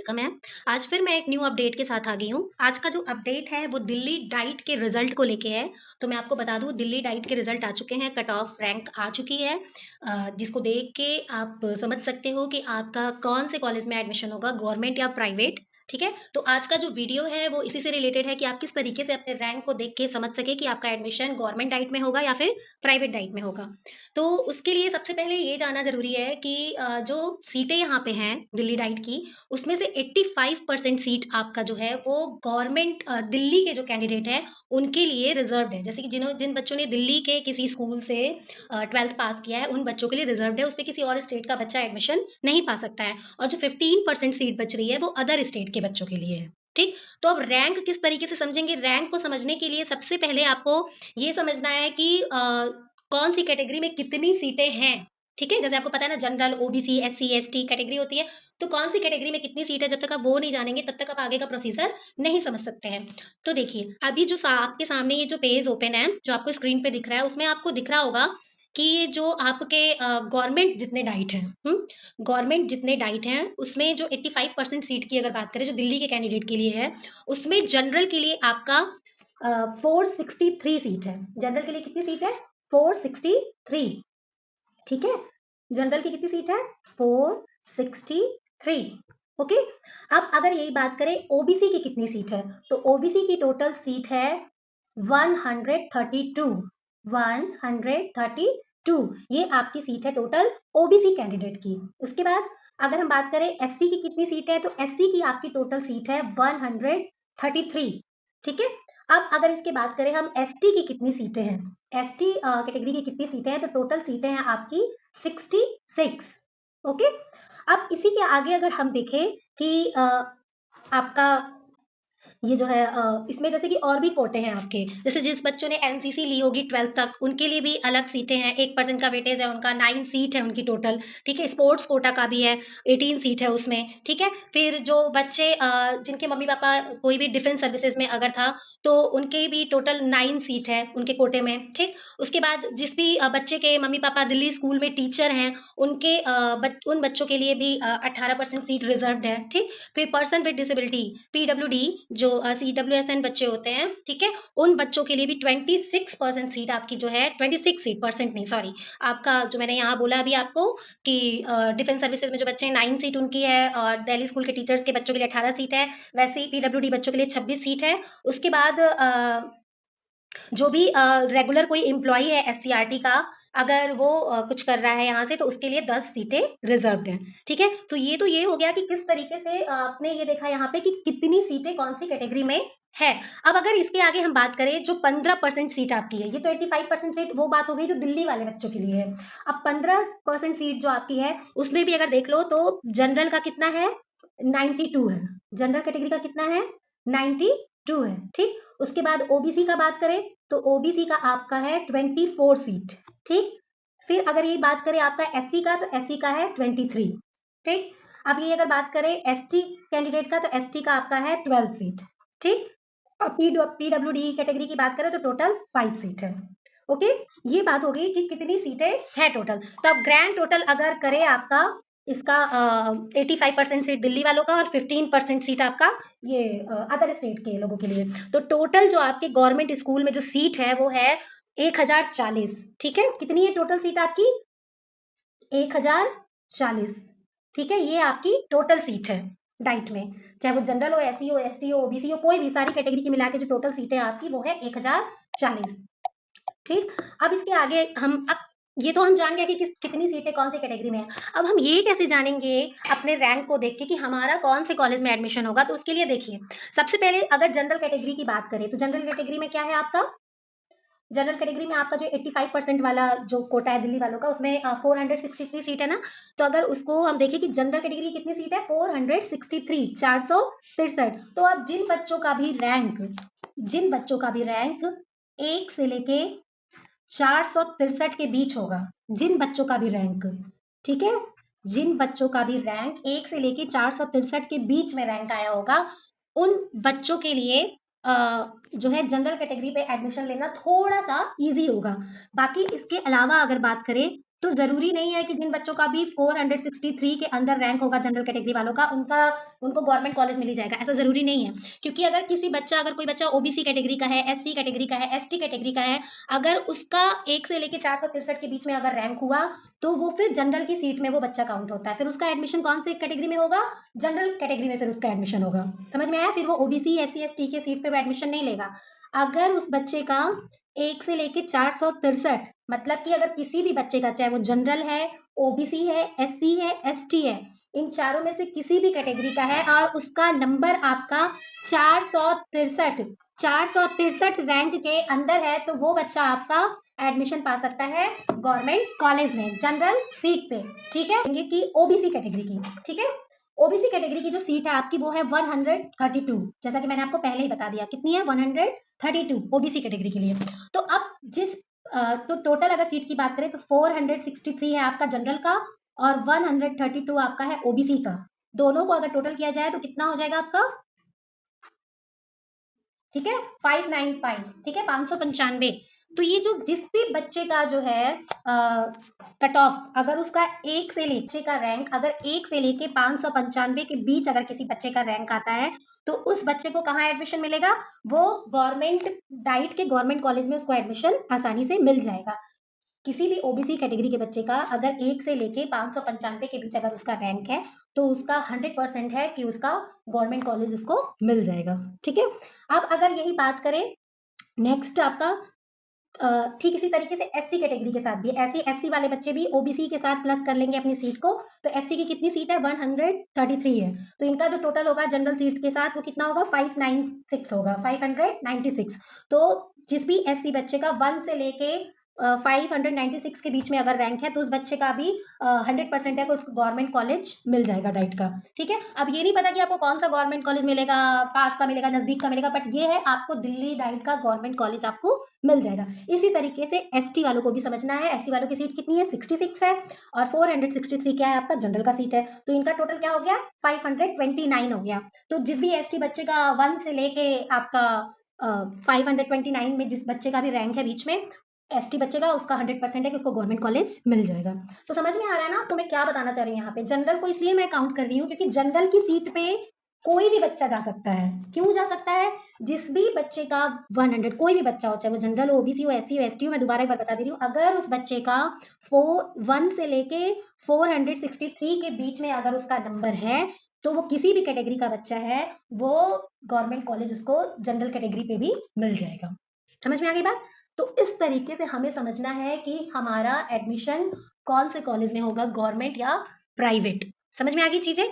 Welcome है। आज फिर मैं एक न्यू अपडेट के साथ आ गई हूँ। आज का जो अपडेट है वो दिल्ली डाइट के रिजल्ट को लेके है। तो मैं आपको बता दूँ दिल्ली डाइट के रिजल्ट आ चुके हैं, कट ऑफ रैंक आ चुकी है। जिसको देख के आप समझ सकते हो कि आपका कौन से कॉलेज में एडमिशन होगा, गवर्नमेंट या प्राइवेट। ठीक है, तो आज का जो वीडियो है वो इसी से रिलेटेड है कि आप किस तरीके से अपने रैंक को देख के समझ सके कि आपका एडमिशन गवर्नमेंट डाइट में होगा या फिर प्राइवेट डाइट में होगा। तो उसके लिए सबसे पहले ये जानना ज़रूरी है कि जो सीटें यहाँ पे हैं दिल्ली डाइट की, उसमें से 85% सीट आपका जो है वो गवर्नमेंट दिल्ली के जो कैंडिडेट हैं, उनके लिए रिज़र्व्ड है। जैसे कि जिन बच्चों ने दिल्ली के किसी स्कूल से 12th पास किया है, उन बच्चों के लिए रिज़र्व्ड है, उसमें किसी और स्टेट का बच्चा एडमिशन नहीं पा सकता है। और जो 15% सीट बच रही है, वो अदर स्टेट के बच्चों के लिए है। ठीक? तो अब रैंक किस तरीके से समझेंगे? रैंक को समझने के लिए सबसे पहले आपको ये समझना है कि कौन सी कैटेगरी में कितनी सीटें हैं, ठीक है? जैसे आपको पता है ना general, OBC, SC, ST category होती है, तो कौन सी कैटेगरी में कितनी सीट है जब तक आप वो नहीं जानेंगे तब तक आप आगे का प्रोसीजर नहीं समझ सकते हैं। तो देखिए, अभी जो आपके सामने ये जो पेज ओपन है, जो आपको स्क्रीन पे दिख रहा है, उसमें आपको दिख रहा होगा कि ये जो आपके गवर्नमेंट जितने डाइट हैं, गवर्नमेंट जितने डाइट हैं, उसमें जो 85% सीट की अगर बात करें, जो दिल्ली के कैंडिडेट के लिए है, उसमें जनरल के लिए आपका 463 सीट है। जनरल के लिए कितनी सीट है? 463। ठीक है, जनरल की कितनी सीट है? 463। ओके, अब अगर यही बात करें ओबीसी की कितनी सीट है, तो ओबीसी की टोटल सीट है 132। 132 ये आपकी सीट है टोटल ओबीसी कैंडिडेट की। उसके बाद अगर हम बात करें एससी की कितनी सीट है, तो एससी की आपकी टोटल सीट है 133। ठीक है, अब अगर इसके बात करें हम एसटी की कितनी सीटें हैं, एसटी कैटेगरी की कितनी सीटें हैं, तो टोटल सीटें हैं आपकी 66। ओके, अब इसी के आगे अगर हम देखें कि आपका ये जो है इसमें जैसे कि और भी कोटे हैं आपके, जैसे जिस बच्चों ने एनसीसी ली होगी 12th तक, उनके लिए भी अलग सीटें हैं। 1% का वेटेज है उनका, 9 सीट है उनकी टोटल। ठीक है, स्पोर्ट्स कोटा का भी है, 18 सीट है उसमें। ठीक है, फिर जो बच्चे जिनके मम्मी पापा कोई भी डिफेंस सर्विसेज में अगर था, तो उनके भी टोटल 9 सीट है उनके कोटे में। ठीक, उसके बाद जिस भी बच्चे के मम्मी पापा दिल्ली स्कूल में टीचर हैं, उनके उन बच्चों के लिए भी 18% सीट रिजर्व्ड है। ठीक, फिर पर्सन विद डिसेबिलिटी पीडब्ल्यूडी जो सीडब्ल्यूएसएन बच्चे होते हैं, ठीक है, उन बच्चों के लिए भी 26% सीट आपकी जो है, 26 सीट, परसेंट नहीं सॉरी, आपका जो मैंने यहाँ बोला अभी आपको कि डिफेंस सर्विसेज में जो बच्चे हैं 9 सीट उनकी है, और दिल्ली स्कूल के टीचर्स के बच्चों के लिए 18 सीट है, वैसे ही पीडब्ल्यूडी बच्चों के लिए 26 सीट है। उसके बाद जो भी रेगुलर कोई एम्प्लॉई है एससीईआरटी का, अगर वो कुछ कर रहा है यहाँ से, तो उसके लिए 10 सीटें रिजर्व्ड हैं। ठीक है, तो ये हो गया कि किस तरीके से आपने ये देखा यहाँ पे कि कितनी सीटें कौन सी कैटेगरी में है। अब अगर इसके आगे हम बात करें, जो 15% सीट आपकी है, ये तो 85% सीट वो बात हो गई जो दिल्ली वाले बच्चों के लिए है। अब 15% सीट जो आपकी है, उसमें भी अगर देख लो तो जनरल का कितना है? 92 है। जनरल कैटेगरी का कितना है? 92 है। ठीक, उसके बाद ओबीसी का बात करें, तो ओबीसी का आपका है 24 सीट। ठीक, फिर अगर ये बात करें आपका एससी का, तो एससी का है 23। ठीक, अब ये अगर बात करें एसटी कैंडिडेट का, तो एसटी का आपका है 12 सीट। ठीक, और पीडब्ल्यूडी कैटेगरी की बात करें तो टोटल 5 सीट है। ओके, ये बात हो गई कि कितनी सीटें है टोटल। तो अब ग्रैंड टोटल अगर करें आपका इसका 85% सीट दिल्ली वालों का और 15% सीट आपका ये अदर स्टेट के लोगों के लिए, तो टोटल जो आपके गवर्नमेंट स्कूल में जो सीट है वो है 1040। ठीक है, कितनी है टोटल सीट आपकी? 1040। ठीक है, ये आपकी टोटल सीट है डाइट में, चाहे वो जनरल हो, एससी हो, एसटी हो, ओबीसी हो, कोई भी, सारी कैटेगरी की मिला के जो टोटल सीटें आपकी वो है 1040। ठीक, अब इसके आगे हम अब ये तो हम जान गए कि कितनी सीटें कौन सी कैटेगरी में है। अब हम ये कैसे जानेंगे अपने रैंक को देख के कि हमारा कौन से कॉलेज में एडमिशन होगा? तो उसके लिए देखिए, सबसे पहले अगर जनरल कैटेगरी की बात करें, तो जनरल कैटेगरी में क्या है आपका? जनरल कैटेगरी में आपका जो 85% वाला जो कोटा है दिल्ली वालों का, उसमें 463 सीट है ना। तो अगर उसको हम देखें कि जनरल कैटेगरी कितनी सीट है, 463, 463। तो अब जिन बच्चों का भी रैंक 1 से लेके 463 के बीच होगा, जिन बच्चों का भी रैंक, ठीक है, जिन बच्चों का भी रैंक 1 से लेके 463 के बीच में रैंक आया होगा, उन बच्चों के लिए जो है जनरल कैटेगरी पे एडमिशन लेना थोड़ा सा इजी होगा। बाकी इसके अलावा अगर बात करें, तो जरूरी नहीं है कि जिन बच्चों का भी 463 के अंदर रैंक होगा जनरल कैटेगरी वालों का उनको गवर्नमेंट कॉलेज मिल ही जाएगा, ऐसा जरूरी नहीं है। क्योंकि अगर कोई बच्चा ओबीसी कैटेगरी का है, एससी कैटेगरी का है, एसटी कैटेगरी का है, अगर उसका 1 से लेके 463 के बीच में अगर रैंक हुआ तो वो फिर जनरल की सीट में वो बच्चा काउंट होता है, फिर उसका एडमिशन कौन से कैटेगरी में होगा, जनरल कैटेगरी में फिर उसका एडमिशन होगा। समझ में आया? फिर वो ओबीसी एससी एसटी के सीट पे वो एडमिशन नहीं लेगा। अगर उस बच्चे का 1 से लेके 463, मतलब कि अगर किसी भी बच्चे का, चाहे वो जनरल है, ओबीसी है, एससी है, एसटी है, इन चारों में से किसी भी कैटेगरी का है और उसका नंबर आपका 463 रैंक के अंदर है, तो वो बच्चा आपका एडमिशन पा सकता है गवर्नमेंट कॉलेज में जनरल सीट पे। ठीक है कि ओबीसी कैटेगरी की, ठीक है। ओबीसी कैटेगरी की जो सीट है आपकी वो है 132, जैसा कि मैंने आपको पहले ही बता दिया, कितनी है 132 ओबीसी कैटेगरी के लिए। तो अब तो टोटल अगर सीट की बात करें तो 463 है आपका जनरल का और 132 आपका है ओबीसी का। दोनों को अगर टोटल किया जाए तो कितना हो जाएगा आपका, ठीक है 595, ठीक है 595। तो ये जो जिस भी बच्चे का जो है कट ऑफ, अगर उसका 1 से लेके का रैंक अगर 1 से लेके 595 के बीच अगर किसी बच्चे का रैंक आता है तो उस बच्चे को कहाँ एडमिशन मिलेगा, वो गवर्नमेंट डाइट के गवर्नमेंट कॉलेज में उसको एडमिशन आसानी से मिल जाएगा। किसी भी ओबीसी कैटेगरी के बच्चे का अगर 1 से लेके 595 के बीच अगर उसका रैंक है तो उसका 100% है कि उसका गवर्नमेंट कॉलेज उसको मिल जाएगा। ठीक है। अब अगर यही बात करें नेक्स्ट आपका ठीक इसी तरीके से एससी कैटेगरी के साथ भी, ऐसे एससी वाले बच्चे भी ओबीसी के साथ प्लस कर लेंगे अपनी सीट को। तो एससी की कितनी सीट है 133 है, तो इनका जो टोटल होगा जनरल सीट के साथ वो कितना होगा 596 होगा, 596। तो जिस भी एससी बच्चे का 1 से लेके 596 के बीच में अगर रैंक है तो उस बच्चे का भी 100% है कि उसको गवर्नमेंट कॉलेज मिल जाएगा डाइट का। ठीक है। अब ये नहीं पता कि आपको कौन सा गवर्नमेंट कॉलेज मिलेगा, पास का मिलेगा, नजदीक का मिलेगा, बट ये है आपको दिल्ली डाइट का गवर्नमेंट कॉलेज आपको मिल जाएगा। इसी तरीके से एसटी वालों को भी समझना है, एसटी वालों की सीट कितनी है 66 है और 463 क्या है आपका जनरल का सीट है, तो इनका टोटल क्या हो गया 529 हो गया। तो जिस भी एसटी बच्चे का 1 से लेके आपका 529 में जिस बच्चे का भी रैंक है बीच में, एसटी बच्चे का उसका 100% है कि उसको गवर्नमेंट कॉलेज मिल जाएगा। तो समझ में आ रहा है ना? तो मैं क्या बताना चाह रही हूँ यहाँ पे, जनरल को इसलिए मैं काउंट कर रही हूँ क्योंकि जनरल की सीट पे कोई भी बच्चा जा सकता है। क्यों जा सकता है? जिस भी बच्चे का 100, कोई भी बच्चा हो, चाहे वो जनरल हो, ओबीसी हो, एससी हो, एसटी हो, मैं दोबारा एक बार बता दे रही हूँ, अगर उस बच्चे का 1 से लेके 463 के बीच में अगर उसका नंबर है तो वो किसी भी कैटेगरी का बच्चा है, वो गवर्नमेंट कॉलेज उसको जनरल कैटेगरी पे भी मिल जाएगा। समझ में आ गई बात? तो इस तरीके से हमें समझना है कि हमारा एडमिशन कौन से कॉलेज में होगा, गवर्नमेंट या प्राइवेट। समझ में आ गई चीजें?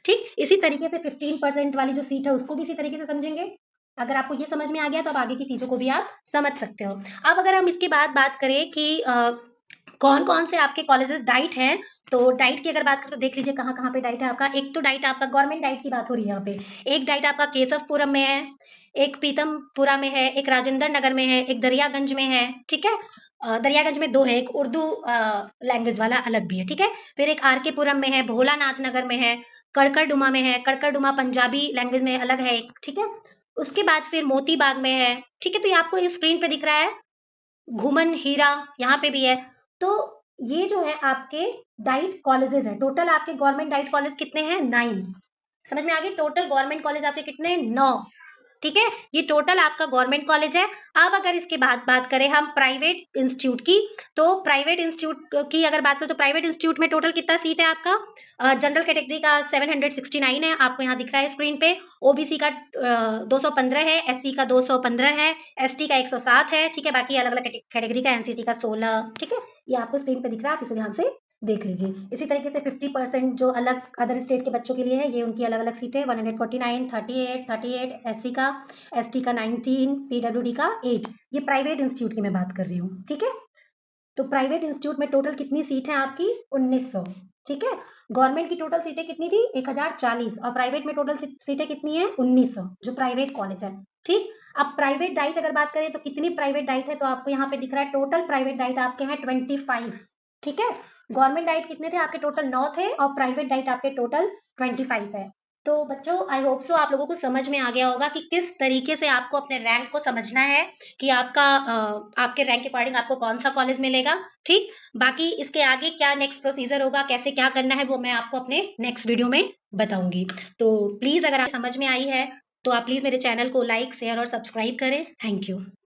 ठीक। इसी तरीके से 15% वाली जो सीट है उसको भी इसी तरीके से समझेंगे। अगर आपको ये समझ में आ गया तो अब आगे की चीजों को भी आप समझ सकते हो। अब अगर हम इसके बाद बात करें कि कौन कौन से आपके कॉलेजेस डाइट हैं, तो डाइट की अगर बात करें तो देख लीजिए कहाँ कहाँ पे डाइट है आपका। एक तो डाइट आपका गवर्नमेंट डाइट की बात हो रही है यहाँ पे, एक डाइट आपका केशवपुरम में है, एक पीतमपुरा में है, एक राजेंद्र नगर में है, एक दरियागंज में है। ठीक है। दरियागंज में 2 है, एक उर्दू लैंग्वेज वाला अलग भी है। ठीक है। फिर एक आर के पुरम में है, भोलानाथ नगर में है, कड़कड़डुमा में है, कड़कड़डुमा पंजाबी लैंग्वेज में अलग है एक। ठीक है। उसके बाद फिर मोती बाग में है। ठीक है। तो ये आपको इस स्क्रीन पे दिख रहा है, घुमन हीरा यहाँ पे भी है। तो ये जो है आपके डाइट कॉलेजेस है। टोटल आपके गवर्नमेंट डाइट कॉलेज कितने हैं 9। समझ में आ गई? टोटल गवर्नमेंट कॉलेज आपके कितने 9। ठीक है। ये टोटल आपका गवर्नमेंट कॉलेज है। अब अगर इसके बाद बात करें हम प्राइवेट इंस्टीट्यूट की, तो प्राइवेट इंस्टीट्यूट की अगर बात करें तो प्राइवेट इंस्टीट्यूट में टोटल कितना सीट है आपका, जनरल कैटेगरी का 769 है, आपको यहाँ दिख रहा है स्क्रीन पे। ओबीसी का 215 है, एससी का 215 है, एसटी का 107 है। ठीक है। बाकी अलग अलग कैटेगरी का, एनसीसी का 16। ठीक है। ये आपको स्क्रीन पे दिख रहा है, आप इसे ध्यान से देख लीजिए। इसी तरीके से 50% जो अलग अदर स्टेट के बच्चों के लिए है, ये उनकी अलग अलग सीटें 149, 38 एससी का, एसटी का 19, पीडब्ल्यूडी का 8। ये प्राइवेट इंस्टीट्यूट की मैं बात कर रही हूँ। ठीक है। तो प्राइवेट इंस्टीट्यूट में टोटल कितनी सीट है आपकी 1900। ठीक है। गवर्नमेंट की टोटल सीटें कितनी थी 1040 और प्राइवेट में टोटल सीटें कितनी है 1900, जो प्राइवेट कॉलेज है। ठीक। अब प्राइवेट डाइट अगर बात करें तो कितनी प्राइवेट डाइट है, तो आपको यहाँ पे दिख रहा है टोटल प्राइवेट डाइट आपके हैं 25। ठीक है। गवर्नमेंट डाइट कितने थे आपके, टोटल 9 थे और प्राइवेट डाइट आपके टोटल 25 है। तो बच्चों आई होप सो आप लोगों को समझ में आ गया होगा कि किस तरीके से आपको अपने रैंक को समझना है कि आपके रैंक के अकॉर्डिंग आपको कौन-सा कॉलेज मिलेगा, ठीक? बाकी इसके आगे क्या नेक्स्ट प्रोसीजर होगा, कैसे क्या करना है वो मैं आपको अपने नेक्स्ट वीडियो में बताऊँगी। तो प्लीज़ अगर आपको समझ में आई है, तो आप प्लीज़ मेरे चैनल को लाइक, शेयर और सब्सक्राइब करें। Thank you.